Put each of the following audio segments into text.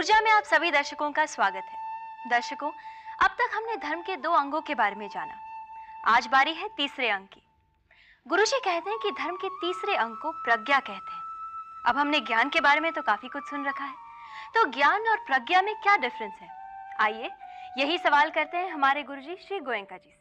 ऊर्जा में आप सभी दर्शकों का स्वागत है। दर्शकों, अब तक हमने धर्म के 2 अंगों के बारे में जाना। आज बारी है तीसरे अंग की। गुरुजी कहते हैं कि धर्म के तीसरे अंग को प्रज्ञा कहते हैं। अब हमने ज्ञान के बारे में तो काफी कुछ सुन रखा है, तो ज्ञान और प्रज्ञा में क्या डिफरेंस है? आइए यही सवाल करते हैं हमारे गुरुजी श्री गोयनका जी से।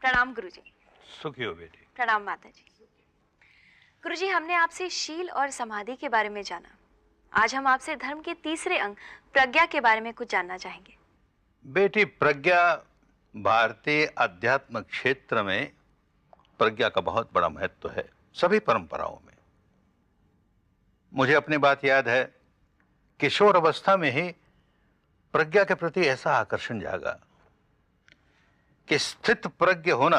प्रणाम गुरुजी। सुखी हो बेटी। प्रणाम माता जी। गुरुजी, हमने आपसे शील और समाधि के बारे में जाना। आज हम आपसे धर्म के तीसरे अंग प्रज्ञा के बारे में कुछ जानना चाहेंगे। बेटी, प्रज्ञा भारतीय अध्यात्म क्षेत्र में प्रज्ञा का बहुत बड़ा महत्व है, सभी परंपराओं में। मुझे अपनी बात याद है, किशोर अवस्था में ही प्रज्ञा के प्रति ऐसा आकर्षण जागा कि स्थित प्रज्ञ होना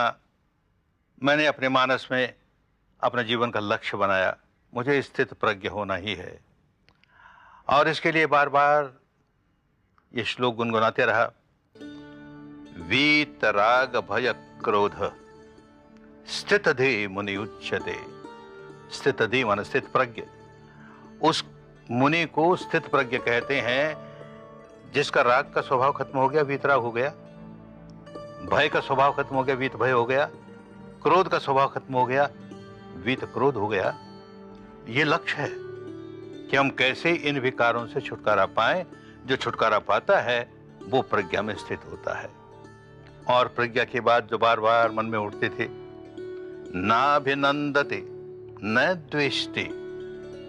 मैंने अपने मानस में अपने जीवन का लक्ष्य बनाया। मुझे स्थित प्रज्ञ होना ही है, और इसके लिए बार बार ये श्लोक गुनगुनाते रहा। वीत राग भय क्रोध स्थितधि मुनि उच्यते। स्थितधि माने स्थित प्रज्ञ। उस मुनि को स्थित प्रज्ञ कहते हैं जिसका राग का स्वभाव खत्म हो गया, वीतराग हो गया। भय का स्वभाव खत्म हो गया, वीत भय हो गया। क्रोध का स्वभाव खत्म हो गया, वीत क्रोध हो गया। ये लक्ष्य है कि हम कैसे इन विकारों से छुटकारा पाएं। जो छुटकारा पाता है वो प्रज्ञा में स्थित होता है। और प्रज्ञा की बात जो बार बार मन में उठते थे, नाभिनंदते न द्वेष्टि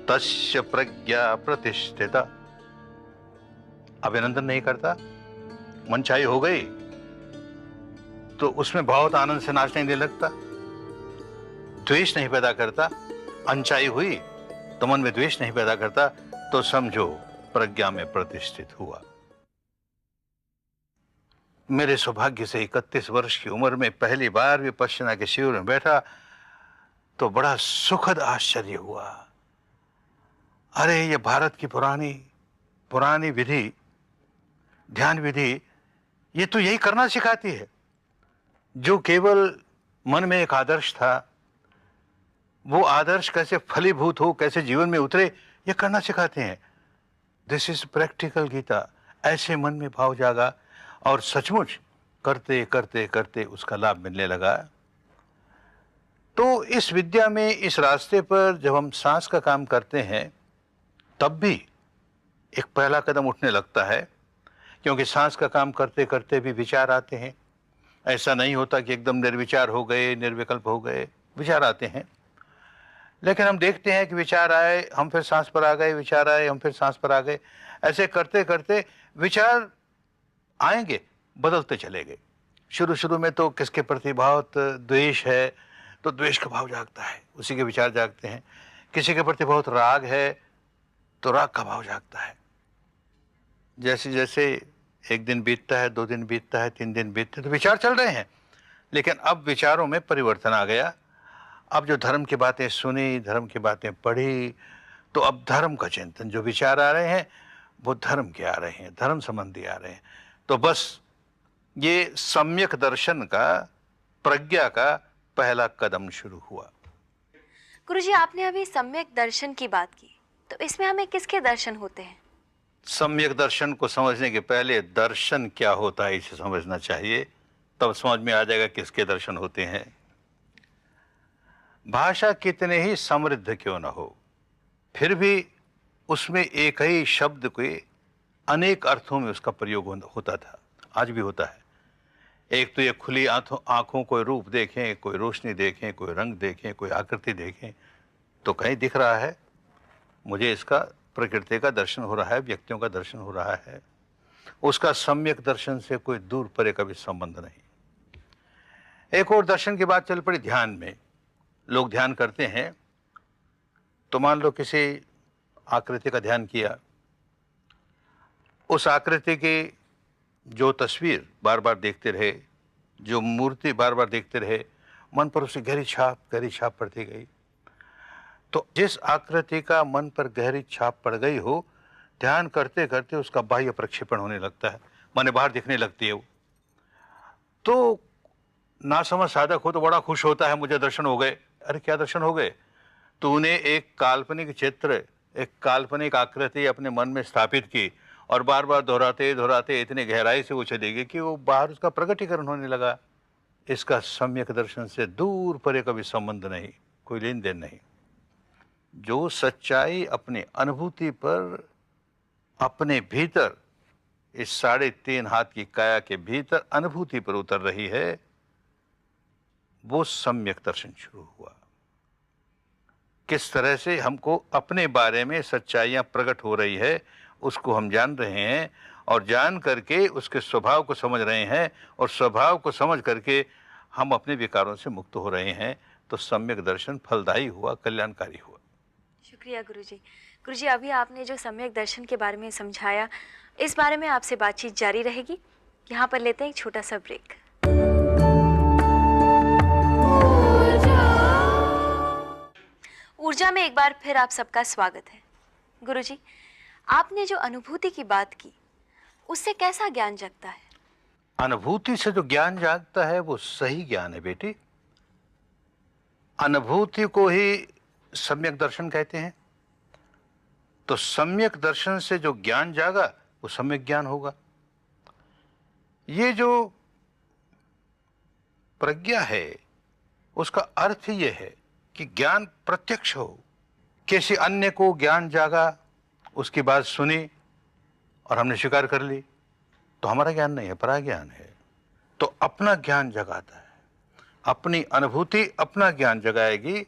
तस्य प्रज्ञा प्रतिष्ठिता। अभिनंदन नहीं करता, मनचाही हो गई तो उसमें बहुत आनंद से नाचने नहीं लगता। द्वेष नहीं पैदा करता, अनचाही हुई तो मन में द्वेष नहीं पैदा करता, तो समझो प्रज्ञा में प्रतिष्ठित हुआ। मेरे सौभाग्य से 31 वर्ष की उम्र में पहली बार विपश्यना के शिविर में बैठा तो बड़ा सुखद आश्चर्य हुआ। अरे, ये भारत की पुरानी विधि, ध्यान विधि, ये तो यही करना सिखाती है। जो केवल मन में एक आदर्श था, वो आदर्श कैसे फलीभूत हो, कैसे जीवन में उतरे, ये करना सिखाते हैं। This is practical Gita. ऐसे मन में भाव जागा और सचमुच करते करते करते उसका लाभ मिलने लगा। तो इस विद्या में, इस रास्ते पर जब हम सांस का काम करते हैं तब भी एक पहला कदम उठने लगता है, क्योंकि सांस का काम करते करते भी विचार आते हैं। ऐसा नहीं होता कि एकदम निर्विचार हो गए, निर्विकल्प हो गए, विचार आते हैं। लेकिन हम देखते हैं कि विचार आए, हम फिर सांस पर आ गए, विचार आए, हम फिर सांस पर आ गए। ऐसे करते करते विचार आएंगे, बदलते चले गए। शुरू में तो किसके प्रति बहुत द्वेष है तो द्वेष का भाव जागता है, उसी के विचार जागते हैं। किसी के प्रति बहुत राग है तो राग का भाव जागता है। जैसे जैसे एक दिन बीतता है, 2 दिन बीतता है, 3 दिन बीतते हैं, तो विचार चल रहे हैं। लेकिन अब विचारों में परिवर्तन आ गया। अब जो धर्म की बातें सुनी, धर्म की बातें पढ़ी, तो अब धर्म का चिंतन, जो विचार आ रहे हैं वो धर्म के आ रहे हैं, धर्म संबंधी आ रहे हैं। तो बस ये सम्यक दर्शन का, प्रज्ञा का पहला कदम शुरू हुआ। गुरुजी, आपने अभी सम्यक दर्शन की बात की, तो इसमें हमें किसके दर्शन होते हैं? सम्यक दर्शन को समझने के पहले दर्शन क्या होता है इसे समझना चाहिए, तब समझ में आ जाएगा किसके दर्शन होते हैं। भाषा कितने ही समृद्ध क्यों न हो, फिर भी उसमें एक ही शब्द के अनेक अर्थों में उसका प्रयोग होता था, आज भी होता है। एक तो ये खुली आंखों कोई रूप देखें, कोई रोशनी देखें, कोई रंग देखें, कोई आकृति देखें, तो कहीं दिख रहा है मुझे इसका प्रकृति का दर्शन हो रहा है, व्यक्तियों का दर्शन हो रहा है। उसका सम्यक दर्शन से कोई दूर परे का भी संबंध नहीं। एक और दर्शन की बात चल पड़ी ध्यान में। लोग ध्यान करते हैं तो मान लो किसी आकृति का ध्यान किया, उस आकृति की जो तस्वीर बार बार देखते रहे, जो मूर्ति बार बार देखते रहे, मन पर उसकी गहरी छाप पड़ती गई। तो जिस आकृति का मन पर गहरी छाप पड़ गई हो, ध्यान करते करते उसका बाह्य प्रक्षेपण होने लगता है, माने बाहर दिखने लगती है वो। तो नासमझ साधक हो तो बड़ा खुश होता है, मुझे दर्शन हो गए। अरे क्या दर्शन हो गए? तूने एक काल्पनिक चित्र, एक काल्पनिक आकृति अपने मन में स्थापित की और बार बार दोहराते दोहराते इतनी गहराई से वो चलेगी कि वो बाहर उसका प्रकटीकरण होने लगा। इसका सम्यक दर्शन से दूर परे का भी संबंध नहीं, कोई लेन देन नहीं। जो सच्चाई अपनी अनुभूति पर, अपने भीतर, इस 3.5 हाथ की काया के भीतर अनुभूति पर उतर रही है, वो सम्यक दर्शन शुरू हुआ। किस तरह से हमको अपने बारे में सच्चाइयां प्रकट हो रही है उसको हम जान रहे हैं, और जान करके उसके स्वभाव को समझ रहे हैं, और स्वभाव को समझ करके हम अपने विकारों से मुक्त हो रहे हैं। तो सम्यक दर्शन फलदायी हुआ, कल्याणकारी हुआ। शुक्रिया गुरुजी। गुरुजी, अभी आपने जो सम्यक दर्शन के बारे में समझाया, इस बारे में आपसे बातचीत जारी रहेगी। यहाँ पर लेते हैं एक छोटा सा ब्रेक। ऊर्जा में एक बार फिर आप सबका स्वागत है। गुरुजी, आपने जो अनुभूति की बात की, उससे कैसा ज्ञान जगता है? अनुभूति से जो ज्ञान जागता है वो सही ज्ञान है बेटी। अनुभूति को ही सम्यक दर्शन कहते हैं। तो सम्यक दर्शन से जो ज्ञान जागा वो सम्यक ज्ञान होगा। ये जो प्रज्ञा है उसका अर्थ ये है कि ज्ञान प्रत्यक्ष हो। किसी अन्य को ज्ञान जागा, उसकी बात सुनी और हमने स्वीकार कर ली, तो हमारा ज्ञान नहीं है, परा ज्ञान है। तो अपना ज्ञान जगाता है, अपनी अनुभूति अपना ज्ञान जगाएगी,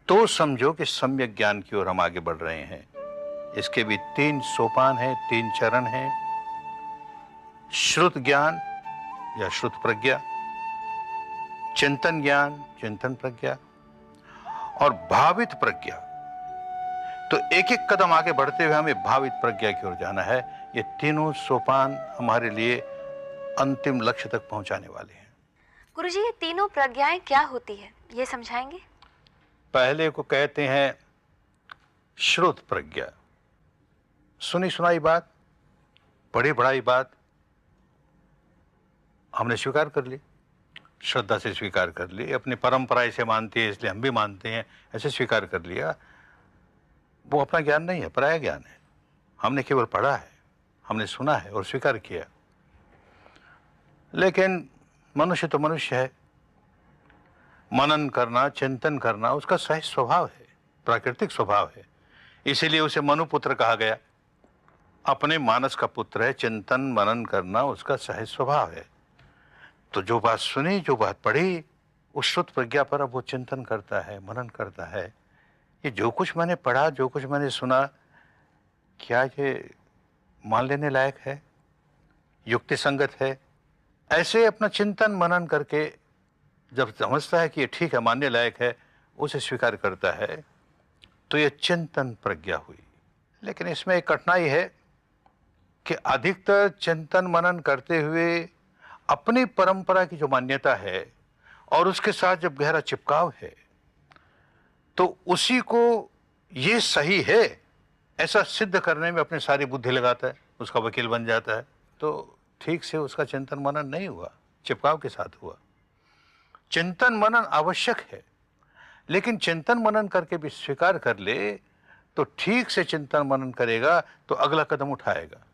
तो समझो कि सम्यक ज्ञान की ओर हम आगे बढ़ रहे हैं। इसके भी 3 सोपान हैं, 3 चरण हैं। श्रुत ज्ञान या श्रुत प्रज्ञा, चिंतन ज्ञान, चिंतन प्रज्ञा, और भावित प्रज्ञा। तो एक एक कदम आगे बढ़ते हुए हमें भावित प्रज्ञा की ओर जाना है। ये तीनों सोपान हमारे लिए अंतिम लक्ष्य तक पहुंचाने वाले हैं। गुरुजी, ये तीनों प्रज्ञाएं क्या होती है, ये समझाएंगे? पहले को कहते हैं श्रुत प्रज्ञा, सुनी सुनाई बात, बड़ी बड़ाई बात हमने स्वीकार कर ली, श्रद्धा से स्वीकार कर ली, अपनी परंपरा इसे मानती है इसलिए हम भी मानते हैं, ऐसे स्वीकार कर लिया। वो अपना ज्ञान नहीं है, पराया ज्ञान है। हमने केवल पढ़ा है, हमने सुना है और स्वीकार किया। लेकिन मनुष्य तो मनुष्य है, मनन करना, चिंतन करना उसका सहज स्वभाव है, प्राकृतिक स्वभाव है। इसीलिए उसे मनुपुत्र कहा गया। अपने मानस का पुत्र है, चिंतन मनन करना उसका सहज स्वभाव है। तो जो बात सुनी, जो बात पढ़ी, उस श्रुत प्रज्ञा पर अब वो चिंतन करता है, मनन करता है। ये जो कुछ मैंने पढ़ा, जो कुछ मैंने सुना, क्या ये मान लेने लायक है, युक्ति संगत है? ऐसे अपना चिंतन मनन करके जब समझता है कि ये ठीक है, मानने लायक है, उसे स्वीकार करता है, तो ये चिंतन प्रज्ञा हुई। लेकिन इसमें एक कठिनाई है कि अधिकतर चिंतन मनन करते हुए अपनी परंपरा की जो मान्यता है और उसके साथ जब गहरा चिपकाव है, तो उसी को ये सही है ऐसा सिद्ध करने में अपनी सारी बुद्धि लगाता है, उसका वकील बन जाता है। तो ठीक से उसका चिंतन मनन नहीं हुआ, चिपकाव के साथ हुआ। चिंतन मनन आवश्यक है, लेकिन चिंतन मनन करके भी स्वीकार कर ले तो ठीक से चिंतन मनन करेगा तो अगला कदम उठाएगा।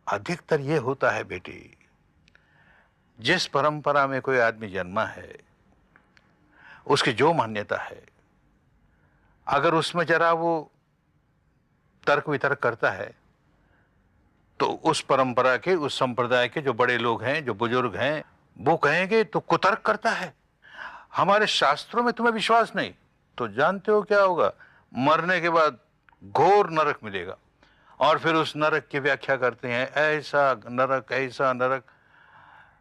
अधिकतर ये होता है बेटी, जिस परंपरा में कोई आदमी जन्मा है, उसकी जो मान्यता है, अगर उसमें जरा वो तर्क वितर्क करता है, तो उस परंपरा के, उस संप्रदाय के जो बड़े लोग हैं, जो बुजुर्ग हैं, वो कहेंगे तो कुतर्क करता है, हमारे शास्त्रों में तुम्हें विश्वास नहीं। तो जानते हो क्या होगा? मरने के बाद घोर नरक मिलेगा। और फिर उस नरक की व्याख्या करते हैं, ऐसा नरक ऐसा नरक।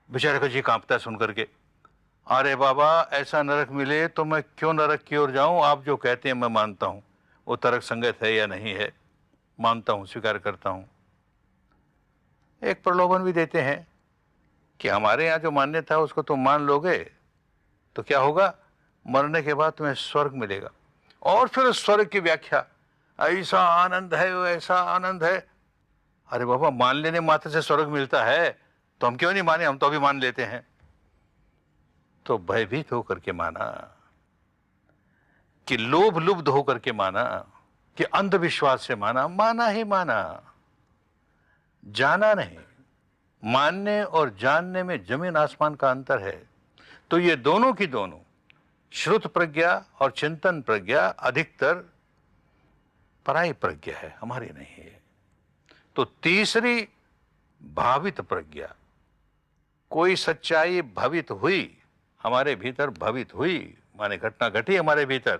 बेचारे का जी कांपता है सुन करके। अरे बाबा, ऐसा नरक मिले तो मैं क्यों नरक की ओर जाऊं? आप जो कहते हैं मैं मानता हूं, वो तर्क संगत है या नहीं है, मानता हूं, स्वीकार करता हूं। एक प्रलोभन भी देते हैं कि हमारे यहाँ जो मान्यता है उसको तुम मान लोगे तो क्या होगा, मरने के बाद तुम्हें स्वर्ग मिलेगा। और फिर उस स्वर्ग की व्याख्या, ऐसा आनंद है, ऐसा आनंद है। अरे बाबा, मान लेने मात्र से स्वर्ग मिलता है तो हम क्यों नहीं माने? हम तो अभी मान लेते हैं। तो भयभीत होकर के माना, कि लोभ लुब्ध होकर के माना, कि अंधविश्वास से माना, माना ही माना, जाना नहीं। मानने और जानने में जमीन आसमान का अंतर है। तो ये दोनों की दोनों, श्रुत प्रज्ञा और चिंतन प्रज्ञा, अधिकतर पराई प्रज्ञा है, हमारी नहीं है। तो तीसरी भावित प्रज्ञा, कोई सच्चाई भवित हुई हमारे भीतर, भवित हुई माने घटना घटी हमारे भीतर,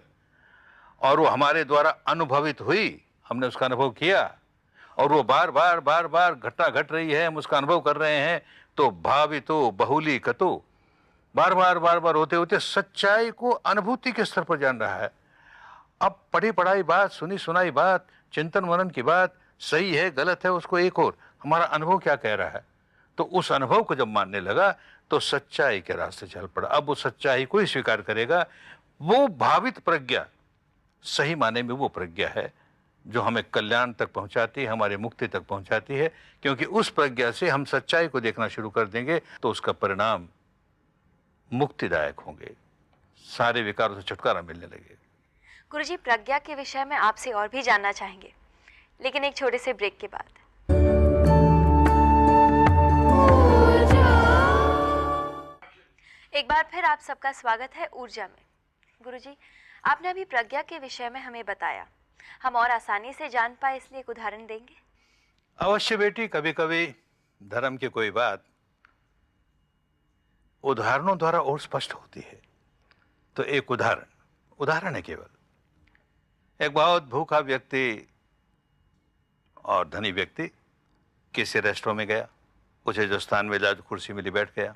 और वो हमारे द्वारा अनुभवित हुई, हमने उसका अनुभव किया, और वो बार बार बार बार घटना घट रही है, हम उसका अनुभव कर रहे हैं। तो भावितो बहुलीकतो, बार बार बार बार होते होते सच्चाई को अनुभूति के स्तर पर जान रहा है। अब पढ़ी पढ़ाई बात, सुनी सुनाई बात, चिंतन मनन की बात सही है गलत है, उसको एक और हमारा अनुभव क्या कह रहा है, तो उस अनुभव को जब मानने लगा तो सच्चाई के रास्ते चल पड़ा। अब वो सच्चाई को ही स्वीकार करेगा। वो भावित प्रज्ञा सही माने में वो प्रज्ञा है जो हमें कल्याण तक पहुंचाती है, हमारी मुक्ति तक पहुंचाती है। क्योंकि उस प्रज्ञा से हम सच्चाई को देखना शुरू कर देंगे तो उसका परिणाम मुक्तिदायक होंगे, सारे विकारों से छुटकारा मिलने लगे। गुरुजी, प्रज्ञा के विषय में आपसे और भी जानना चाहेंगे, लेकिन एक छोटे से ब्रेक के बाद। एक बार फिर आप सबका स्वागत है ऊर्जा में। गुरुजी, आपने अभी प्रज्ञा के विषय में हमें बताया, हम और आसानी से जान पाए इसलिए एक उदाहरण देंगे? अवश्य बेटी, कभी कभी धर्म की कोई बात उदाहरणों द्वारा और स्पष्ट होती है। तो एक उदाहरण है केवल। एक बहुत भूखा व्यक्ति और धनी व्यक्ति किसी रेस्टोरेंट में गया, उसे जो स्थान मिला, जो कुर्सी मिली, बैठ गया।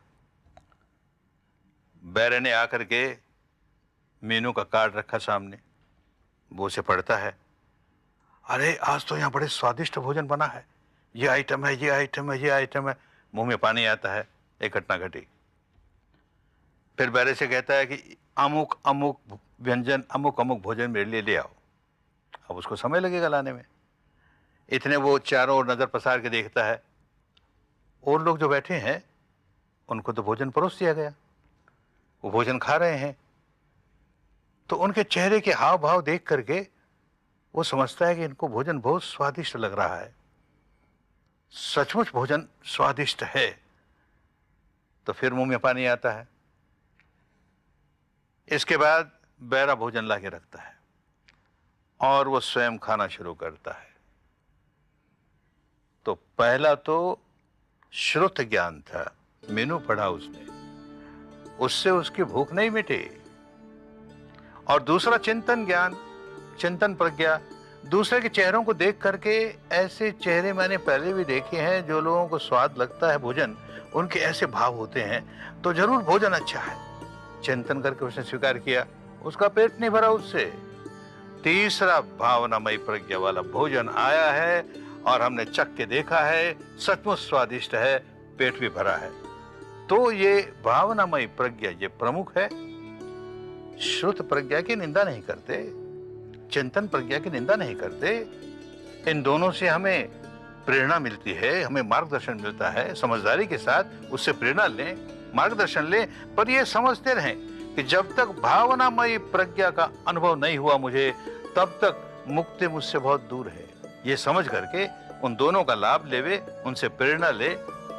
बैरे ने आकर के मेनू का कार्ड रखा सामने, वो उसे पढ़ता है। अरे, आज तो यहाँ बड़े स्वादिष्ट भोजन बना है, ये आइटम है, ये आइटम है, ये आइटम है। मुंह में पानी आता है। एक घटना घटी। फिर बैरे से कहता है कि अमुक अमुक व्यंजन, अमुक अमुक भोजन मेरे लिए ले आओ। अब उसको समय लगेगा लाने में। इतने वो चारों ओर नजर पसार के देखता है, और लोग जो बैठे हैं उनको तो भोजन परोस दिया गया, वो भोजन खा रहे हैं। तो उनके चेहरे के हाव भाव देख करके वो समझता है कि इनको भोजन बहुत स्वादिष्ट लग रहा है, सचमुच भोजन स्वादिष्ट है। तो फिर मुंह में पानी आता है। इसके बाद बैरा भोजन लाके रखता है और वो स्वयं खाना शुरू करता है। तो पहला तो श्रुत ज्ञान था, मेनू पढ़ा उसने, उससे उसकी भूख नहीं मिटी। और दूसरा चिंतन ज्ञान, चिंतन प्रज्ञा, दूसरे के चेहरों को देख करके, ऐसे चेहरे मैंने पहले भी देखे हैं, जो लोगों को स्वाद लगता है भोजन, उनके ऐसे भाव होते हैं, तो जरूर भोजन अच्छा है। चिंतन करके उसने स्वीकार किया, उसका पेट नहीं भरा उससे। तीसरा भावनामयी प्रज्ञा वाला भोजन आया है और हमने चख के देखा है, सचमुच स्वादिष्ट है, पेट भी भरा है। तो ये भावनामयी प्रज्ञा ये प्रमुख है। श्रुत प्रज्ञा की निंदा नहीं करते, चिंतन प्रज्ञा की निंदा नहीं करते। इन दोनों से हमें प्रेरणा मिलती है, हमें मार्गदर्शन मिलता है। समझदारी के साथ उससे प्रेरणा लें, मार्गदर्शन लें, पर यह समझते रहें कि जब तक भावनामयी प्रज्ञा का अनुभव नहीं हुआ मुझे, तब तक मुक्ति मुझसे बहुत दूर है। ये समझ करके उन दोनों का लाभ लेवे, उनसे प्रेरणा ले,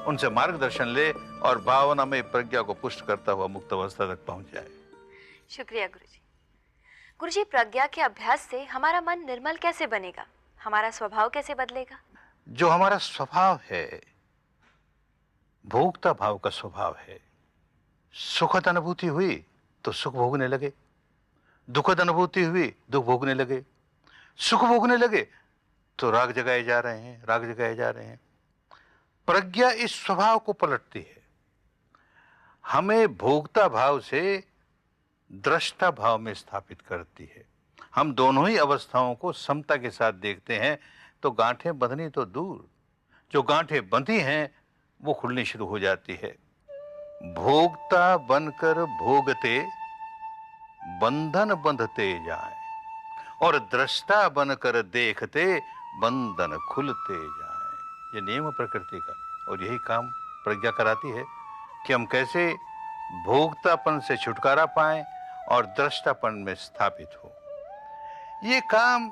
उनसे मार्गदर्शन ले और भावनामयी प्रज्ञा को पुष्ट करता हुआ मुक्त अवस्था तक पहुंच जाए। शुक्रिया गुरुजी। गुरुजी, प्रज्ञा के अभ्यास से हमारा मन निर्मल कैसे बनेगा, हमारा स्वभाव कैसे बदलेगा? जो हमारा स्वभाव है, भोक्ता भाव का स्वभाव है। सुखद अनुभूति हुई तो सुख भोगने लगे, दुखद अनुभूति हुई दुख भोगने लगे, सुख भोगने लगे तो राग जगाए जा रहे हैं, राग जगाए जा रहे हैं। प्रज्ञा इस स्वभाव को पलटती है, हमें भोक्ता भाव से दृष्टा भाव में स्थापित करती है। हम दोनों ही अवस्थाओं को समता के साथ देखते हैं तो गांठें बंधनी तो दूर, जो गांठें बंधी हैं वो खुलनी शुरू हो जाती है। भोक्ता बनकर भोगते बंधन बंधते जाएं, और दृष्टा बनकर देखते बंधन खुलते जाएं। ये नियम है प्रकृति का, और यही काम प्रज्ञा कराती है कि हम कैसे भोक्तापन से छुटकारा पाएं और दृष्टापन में स्थापित हो। ये काम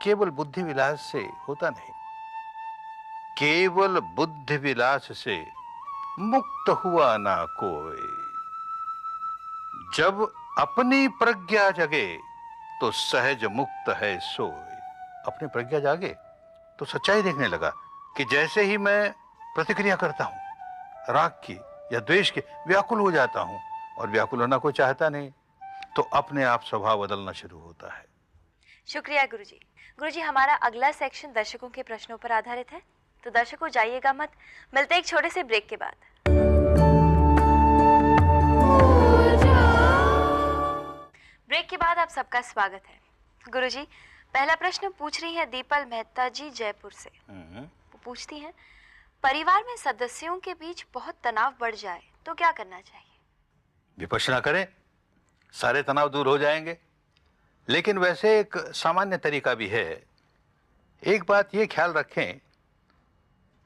केवल बुद्धि विलास से होता नहीं, केवल बुद्धि विलास से मुक्त हुआ ना कोई। जब अपनी प्रज्ञा जगे तो सहज मुक्त है सोई। अपनी प्रज्ञा जागे तो सच्चाई देखने लगा कि जैसे ही मैं प्रतिक्रिया करता हूं राग की या द्वेष की, व्याकुल हो जाता हूं, और व्याकुल होना कोई चाहता नहीं, तो अपने आप स्वभाव बदलना शुरू होता है। शुक्रिया गुरुजी। गुरुजी, हमारा अगला सेक्शन दर्शकों के प्रश्नों पर आधारित है, तो दर्शकों जाइएगा मत। मिलते हैं एक छोटे से ब्रेक के बाद। ब्रेक के बाद आप सबका स्वागत है। गुरुजी, पहला प्रश्न पूछ रही है दीपल मेहता जी जयपुर से। वो पूछती हैं, परिवार में सदस्यों के बीच बहुत तनाव बढ़ जाए तो क्या करना चाहिए? विपश्यना करें, सारे तनाव दूर हो जाएंगे। लेकिन वैसे एक सामान्य तरीका भी है। एक बात ये ख्याल रखें,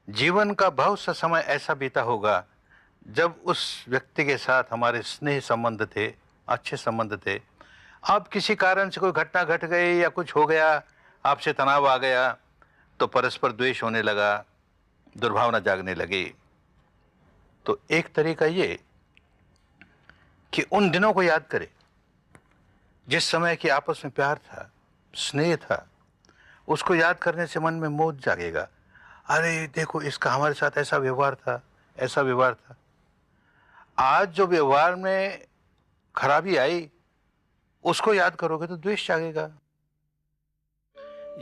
जीवन का बहुत सा समय ऐसा बीता होगा जब उस व्यक्ति के साथ हमारे स्नेह संबंध थे, अच्छे संबंध थे। अब किसी कारण से कोई घटना घट गई या कुछ हो गया, आपसे तनाव आ गया, तो परस्पर द्वेष होने लगा, दुर्भावना जागने लगी। तो एक तरीका ये कि उन दिनों को याद करें जिस समय कि आपस में प्यार था, स्नेह था। उसको याद करने से मन में मोह जागेगा। अरे देखो, इसका हमारे साथ ऐसा व्यवहार था, ऐसा व्यवहार था। आज जो व्यवहार में खराबी आई उसको याद करोगे तो द्वेष जागेगा।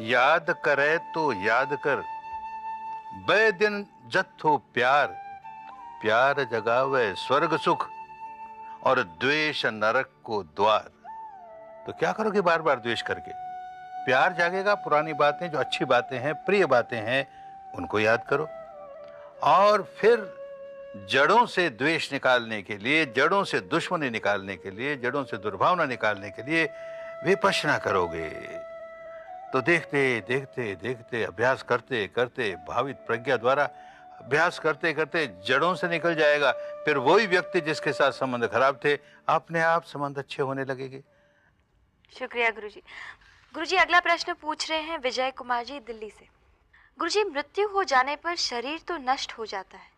याद करे तो याद कर, बे दिन जत्थो प्यार, प्यार जगावे स्वर्ग सुख, और द्वेष नरक को द्वार। तो क्या करोगे बार बार द्वेष करके? प्यार जागेगा, पुरानी बातें जो अच्छी बातें हैं, प्रिय बातें हैं, उनको याद करो। और फिर जड़ों से द्वेष निकालने के लिए, जड़ों से दुश्मनी निकालने के लिए, जड़ों से दुर्भावना निकालने के लिए विपश्यना करोगे तो देखते देखते देखते, अभ्यास करते करते, भावित प्रज्ञा द्वारा अभ्यास करते करते जड़ों से निकल जाएगा। फिर वही व्यक्ति जिसके साथ संबंध खराब थे, अपने आप संबंध अच्छे होने लगेंगे। शुक्रिया गुरुजी। गुरुजी, अगला प्रश्न पूछ रहे हैं विजय कुमार जी दिल्ली से। गुरुजी, मृत्यु हो जाने पर शरीर तो नष्ट हो जाता है,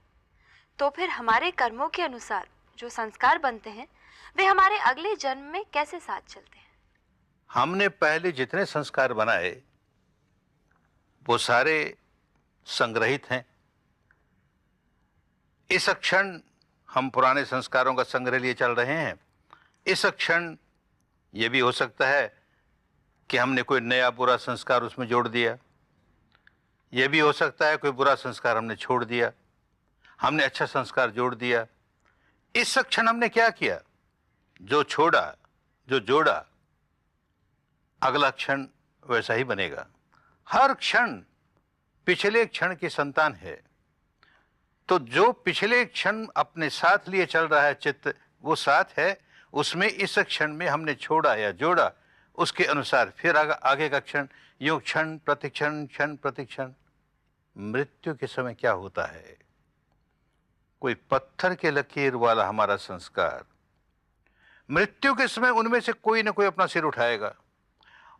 तो फिर हमारे कर्मों के अनुसार जो संस्कार बनते हैं वे हमारे अगले जन्म में कैसे साथ चलते हैं? हमने पहले जितने संस्कार बनाए वो सारे संग्रहित हैं। इस क्षण हम पुराने संस्कारों का संग्रह लिए चल रहे हैं। इस क्षण यह भी हो सकता है कि हमने कोई नया बुरा संस्कार उसमें जोड़ दिया। यह भी हो सकता है कोई बुरा संस्कार हमने छोड़ दिया, हमने अच्छा संस्कार जोड़ दिया। इस क्षण हमने क्या किया? जो छोड़ा, जो जोड़ा, अगला क्षण वैसा ही बनेगा। हर क्षण पिछले क्षण की संतान है। तो जो पिछले क्षण अपने साथ लिए चल रहा है चित्त, वो साथ है, उसमें इस क्षण में हमने छोड़ा या जोड़ा, उसके अनुसार फिर आगे का क्षण, यूं क्षण प्रतिक्षण, क्षण प्रतिक्षण। मृत्यु के समय क्या होता है? कोई पत्थर के लकीर वाला हमारा संस्कार, मृत्यु के समय उनमें से कोई ना कोई अपना सिर उठाएगा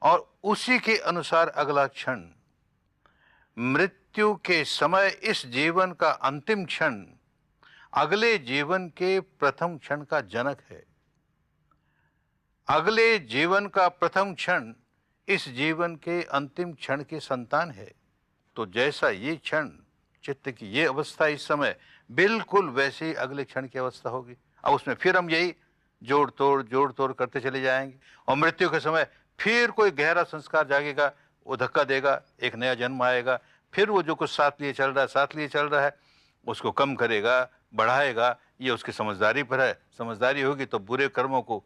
और उसी के अनुसार अगला क्षण। मृत्यु के समय इस जीवन का अंतिम क्षण अगले जीवन के प्रथम क्षण का जनक है। अगले जीवन का प्रथम क्षण इस जीवन के अंतिम क्षण की संतान है। तो जैसा ये क्षण, चित्त की ये अवस्था इस समय, बिल्कुल वैसे ही अगले क्षण की अवस्था होगी। अब उसमें फिर हम यही जोड़ तोड़ करते चले जाएंगे और मृत्यु के समय फिर कोई गहरा संस्कार जागेगा वो धक्का देगा, एक नया जन्म आएगा, फिर वो जो कुछ साथ लिए चल रहा है उसको कम करेगा, बढ़ाएगा। ये उसकी समझदारी पर है। समझदारी होगी तो बुरे कर्मों को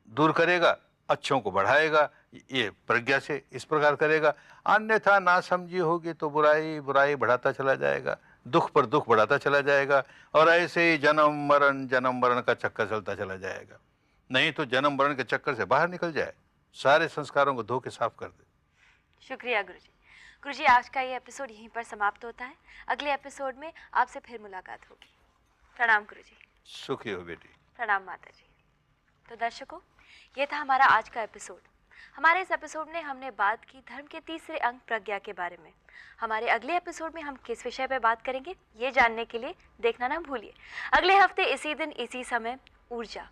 दूर करेगा, अच्छों को बढ़ाएगा। ये प्रज्ञा से इस प्रकार करेगा। अन्यथा नासमझी होगी तो बुराई बुराई बढ़ाता चला जाएगा, दुख पर दुख बढ़ाता चला जाएगा, और ऐसे ही जन्म मरण का चक्कर चलता चला जाएगा। नहीं तो जन्म मरण के चक्कर से बाहर निकल जाए, सारे संस्कारों को धो के साफ कर दे। शुक्रिया गुरुजी। गुरुजी, आज का ये एपिसोड यहीं पर समाप्त होता है। अगले एपिसोड में आपसे फिर मुलाकात होगी। प्रणाम गुरुजी। सुखी हो बेटी। प्रणाम माता जी। तो दर्शकों, ये था हमारा आज का एपिसोड। हमारे इस एपिसोड में हमने बात की धर्म के तीसरे अंग प्रज्ञा के बारे में। हमारे अगले एपिसोड में हम किस विषय पर बात करेंगे, ये जानने के लिए देखना ना भूलिए। अगले हफ्ते इसी दिन इसी समय ऊर्जा।